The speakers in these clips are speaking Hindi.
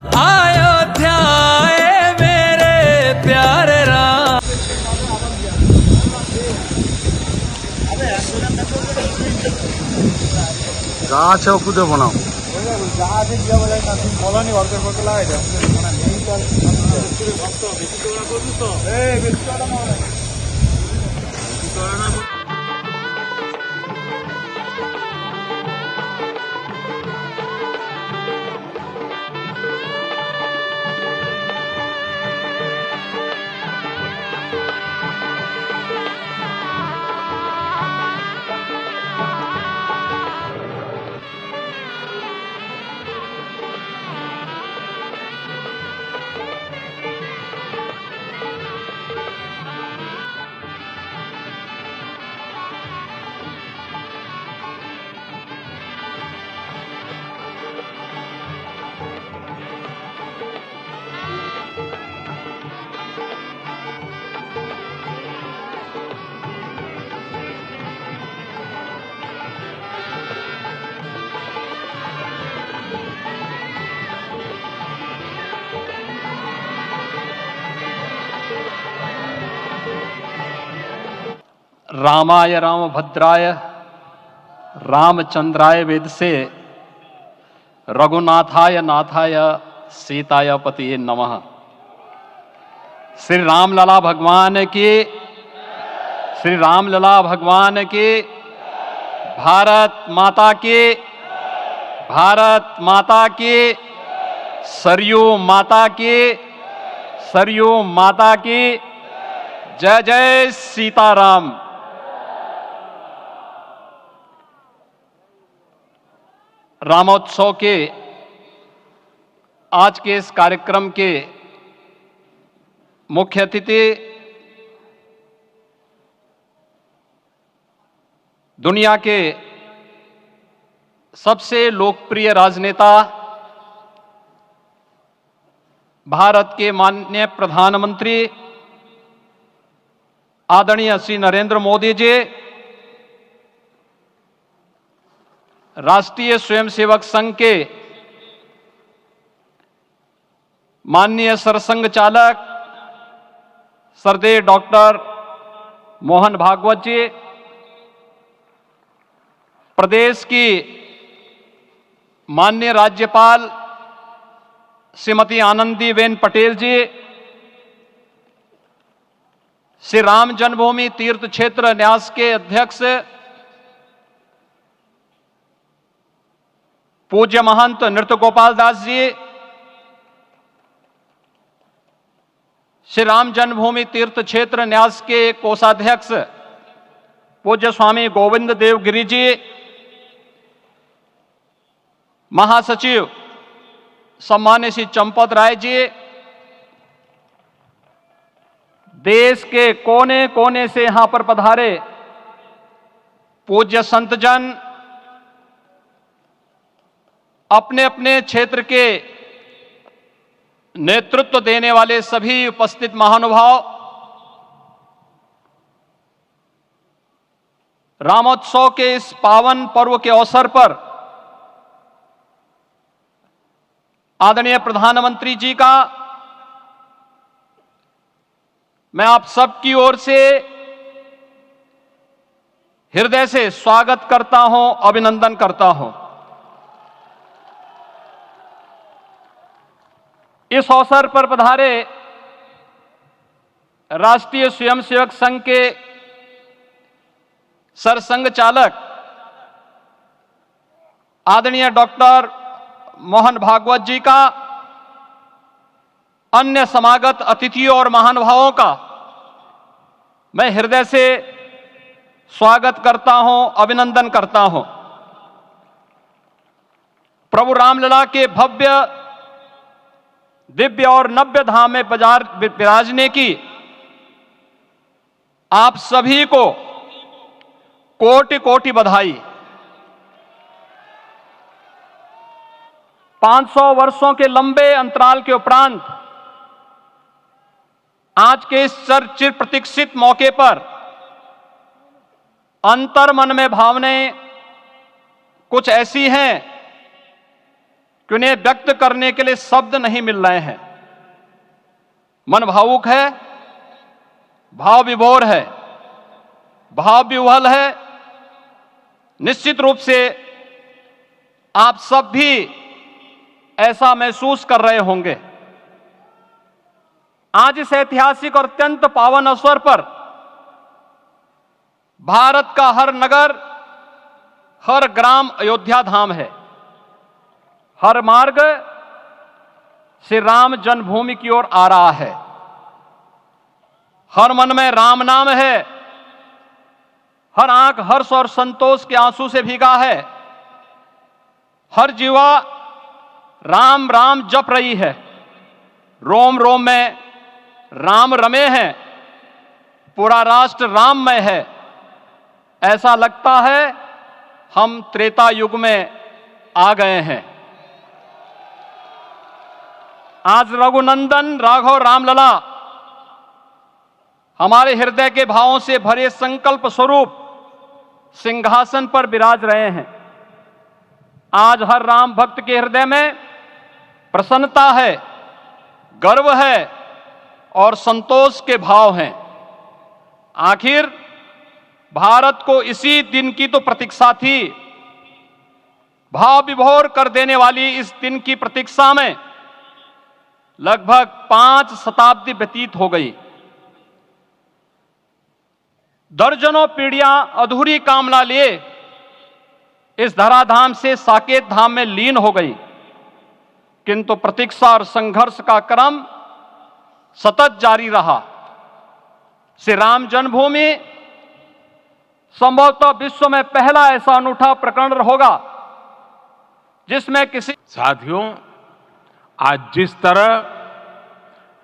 अयोध्या आए मेरे प्यारे राम। গাছ কুদে বানাও रामाय रामभद्राय रामचंद्राय वेद से रघुनाथाय नाथाय सीताय पतिये नमः। श्री रामलला भगवान की, श्री रामलला भगवान की, भारत माता की, भारत माता की, सरयू माता की, सरयू माता की, जय जय सीताराम। रामोत्सव के आज के इस कार्यक्रम के मुख्य अतिथि दुनिया के सबसे लोकप्रिय राजनेता भारत के माननीय प्रधानमंत्री आदरणीय श्री नरेंद्र मोदी जी, राष्ट्रीय स्वयंसेवक संघ के माननीय सरसंघ चालक श्रद्धेय डॉक्टर मोहन भागवत जी, प्रदेश की माननीय राज्यपाल श्रीमती आनंदीबेन पटेल जी, श्री राम जन्मभूमि तीर्थ क्षेत्र न्यास के अध्यक्ष पूज्य महंत नृत्य गोपाल दास जी, श्री राम जन्मभूमि तीर्थ क्षेत्र न्यास के कोषाध्यक्ष पूज्य स्वामी गोविंद देव गिरि जी, महासचिव सम्मान्य श्री चंपत राय जी, देश के कोने कोने से यहां पर पधारे पूज्य संतजन, अपने अपने क्षेत्र के नेतृत्व देने वाले सभी उपस्थित महानुभाव, रामोत्सव के इस पावन पर्व के अवसर पर आदरणीय प्रधानमंत्री जी का मैं आप सबकी ओर से हृदय से स्वागत करता हूं, अभिनंदन करता हूं। इस अवसर पर पधारे राष्ट्रीय स्वयंसेवक संघ के सरसंघ चालक आदरणीय डॉक्टर मोहन भागवत जी का, अन्य समागत अतिथियों और महानुभावों का मैं हृदय से स्वागत करता हूं, अभिनंदन करता हूं। प्रभु रामलला के भव्य दिव्य और नव्य धाम में विराजने की आप सभी को कोटि कोटि बधाई। 500 वर्षों के लंबे अंतराल के उपरांत आज के इस चिर प्रतीक्षित मौके पर अंतर मन में भावनाएं कुछ ऐसी हैं कि उन्हें व्यक्त करने के लिए शब्द नहीं मिल रहे हैं। मन भावुक है, भाव विभोर है, भाव विह्वल है। निश्चित रूप से आप सब भी ऐसा महसूस कर रहे होंगे। आज इस ऐतिहासिक और अत्यंत पावन अवसर पर भारत का हर नगर, हर ग्राम अयोध्या धाम है। हर मार्ग श्री राम जन्मभूमि की ओर आ रहा है। हर मन में राम नाम है। हर आंख हर्ष और संतोष के आंसू से भीगा है। हर जीवा राम राम जप रही है। रोम रोम में राम रमे हैं। पूरा राष्ट्र राममय है। ऐसा लगता है हम त्रेता युग में आ गए हैं। आज रघुनंदन राघव रामलला हमारे हृदय के भावों से भरे संकल्प स्वरूप सिंहासन पर विराज रहे हैं। आज हर राम भक्त के हृदय में प्रसन्नता है, गर्व है और संतोष के भाव हैं। आखिर भारत को इसी दिन की तो प्रतीक्षा थी। भाव विभोर कर देने वाली इस दिन की प्रतीक्षा में लगभग 5 शताब्दी व्यतीत हो गई। दर्जनों पीढ़ियां अधूरी कामना लिए इस धराधाम से साकेत धाम में लीन हो गई, किंतु प्रतीक्षा और संघर्ष का क्रम सतत जारी रहा। श्री राम जन्मभूमि संभवतः विश्व में पहला ऐसा अनूठा प्रकरण होगा जिसमें किसी साथियों, आज जिस तरह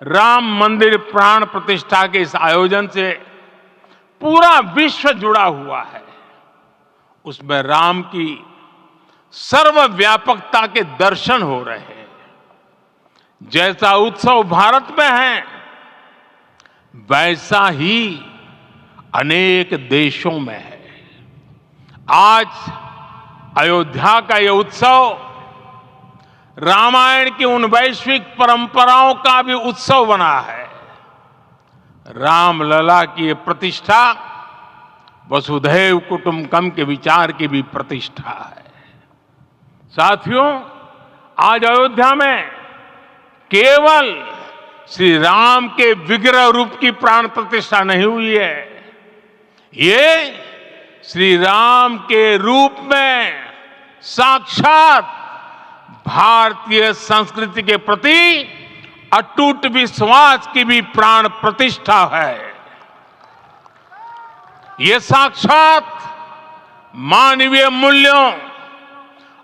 राम मंदिर प्राण प्रतिष्ठा के इस आयोजन से पूरा विश्व जुड़ा हुआ है, उसमें राम की सर्वव्यापकता के दर्शन हो रहे हैं। जैसा उत्सव भारत में है, वैसा ही अनेक देशों में है। आज अयोध्या का यह उत्सव रामायण की उन वैश्विक परंपराओं का भी उत्सव बना है। रामलला की ये प्रतिष्ठा वसुधैव कुटुंबकम के विचार की भी प्रतिष्ठा है। साथियों, आज अयोध्या में केवल श्री राम के विग्रह रूप की प्राण प्रतिष्ठा नहीं हुई है, ये श्री राम के रूप में साक्षात भारतीय संस्कृति के प्रति अटूट विश्वास की भी प्राण प्रतिष्ठा है। ये साक्षात मानवीय मूल्यों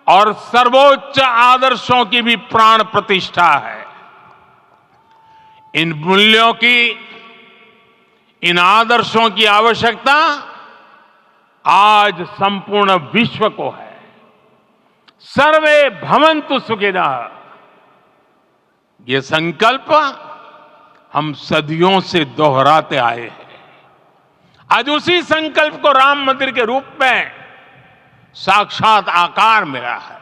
और सर्वोच्च आदर्शों की भी प्राण प्रतिष्ठा है। इन मूल्यों की, इन आदर्शों की आवश्यकता आज संपूर्ण विश्व को है। सर्वे भवन्तु सुखिनः, ये संकल्प हम सदियों से दोहराते आए हैं। आज उसी संकल्प को राम मंदिर के रूप में साक्षात आकार मिला है।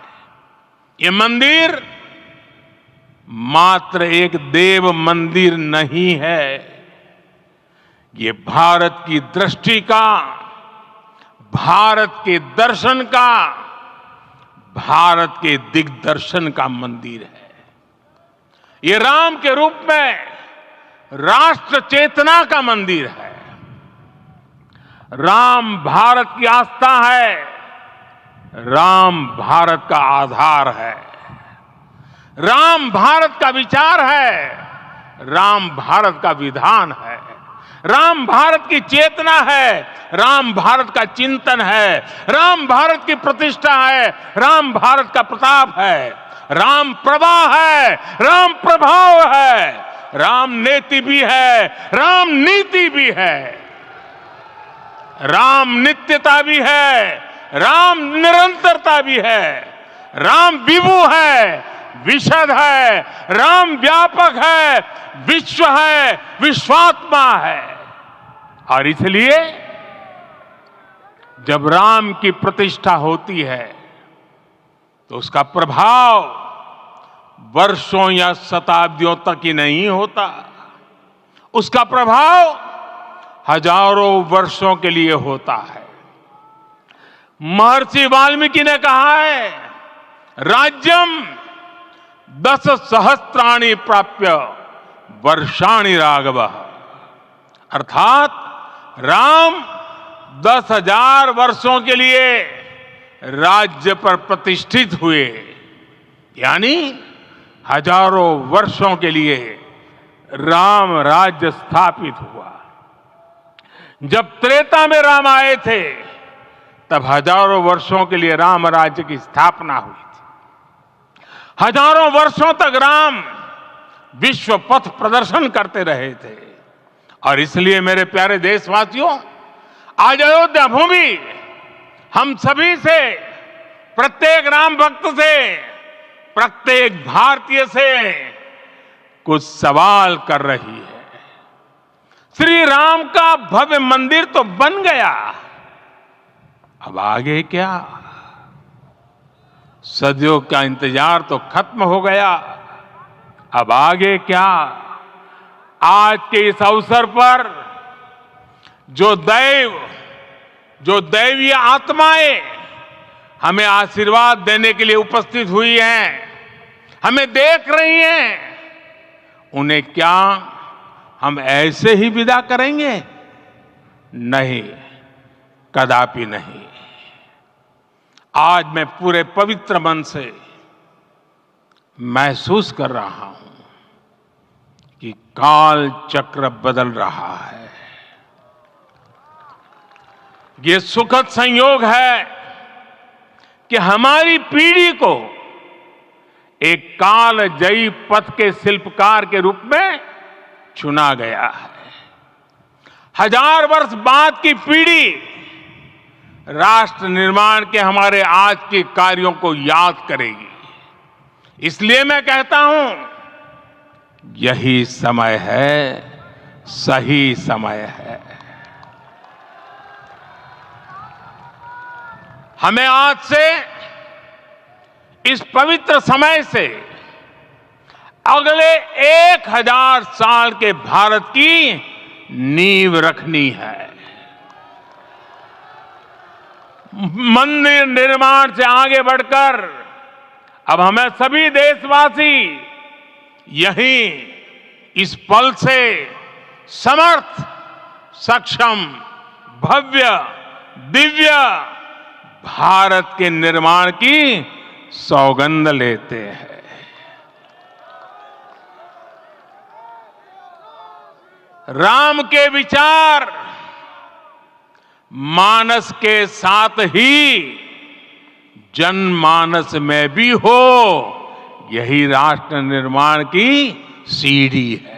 ये मंदिर मात्र एक देव मंदिर नहीं है, ये भारत की दृष्टि का, भारत के दर्शन का, भारत के दिग्दर्शन का मंदिर है। ये राम के रूप में राष्ट्र चेतना का मंदिर है। राम भारत की आस्था है, राम भारत का आधार है, राम भारत का विचार है, राम भारत का विधान है, राम भारत की चेतना है, राम भारत का चिंतन है, राम भारत की प्रतिष्ठा है, राम भारत का प्रताप है, राम प्रवाह है, राम प्रभाव है, राम नेति भी है, राम नीति भी है, राम नित्यता भी है, राम निरंतरता भी है, राम विभु है, विशद है, राम व्यापक है, विश्व है, विश्वात्मा है। और इसलिए जब राम की प्रतिष्ठा होती है तो उसका प्रभाव वर्षों या शताब्दियों तक ही नहीं होता, उसका प्रभाव हजारों वर्षों के लिए होता है। महर्षि वाल्मीकि ने कहा है, राज्यम 10 सहस्त्राणि प्राप्य वर्षाणि राघव, अर्थात राम 10,000 वर्षों के लिए राज्य पर प्रतिष्ठित हुए, यानी हजारों वर्षों के लिए राम राज्य स्थापित हुआ। जब त्रेता में राम आए थे तब हजारों वर्षों के लिए राम राज्य की स्थापना हुई थी। हजारों वर्षों तक राम विश्व पथ प्रदर्शन करते रहे थे। और इसलिए मेरे प्यारे देशवासियों, आज अयोध्या भूमि हम सभी से, प्रत्येक राम भक्त से, प्रत्येक भारतीय से कुछ सवाल कर रही है। श्री राम का भव्य मंदिर तो बन गया, अब आगे क्या? सदियों का इंतजार तो खत्म हो गया, अब आगे क्या? आज के इस अवसर पर जो दैवीय आत्माएं हमें आशीर्वाद देने के लिए उपस्थित हुई हैं, हमें देख रही हैं, उन्हें क्या हम ऐसे ही विदा करेंगे? नहीं, कदापि नहीं। आज मैं पूरे पवित्र मन से महसूस कर रहा हूं कि काल चक्र बदल रहा है। ये सुखद संयोग है कि हमारी पीढ़ी को एक कालजयी पथ के शिल्पकार के रूप में चुना गया है। 1000 वर्ष बाद की पीढ़ी राष्ट्र निर्माण के हमारे आज के कार्यों को याद करेगी। इसलिए मैं कहता हूं, यही समय है, सही समय है। हमें आज से, इस पवित्र समय से अगले 1000 साल के भारत की नींव रखनी है। मंदिर निर्माण से आगे बढ़कर अब हमें सभी देशवासी यहीं इस पल से समर्थ, सक्षम, भव्य, दिव्य भारत के निर्माण की सौगंध लेते हैं। राम के विचार मानस के साथ ही जनमानस में भी हो, यही राष्ट्र निर्माण की सीढ़ी है।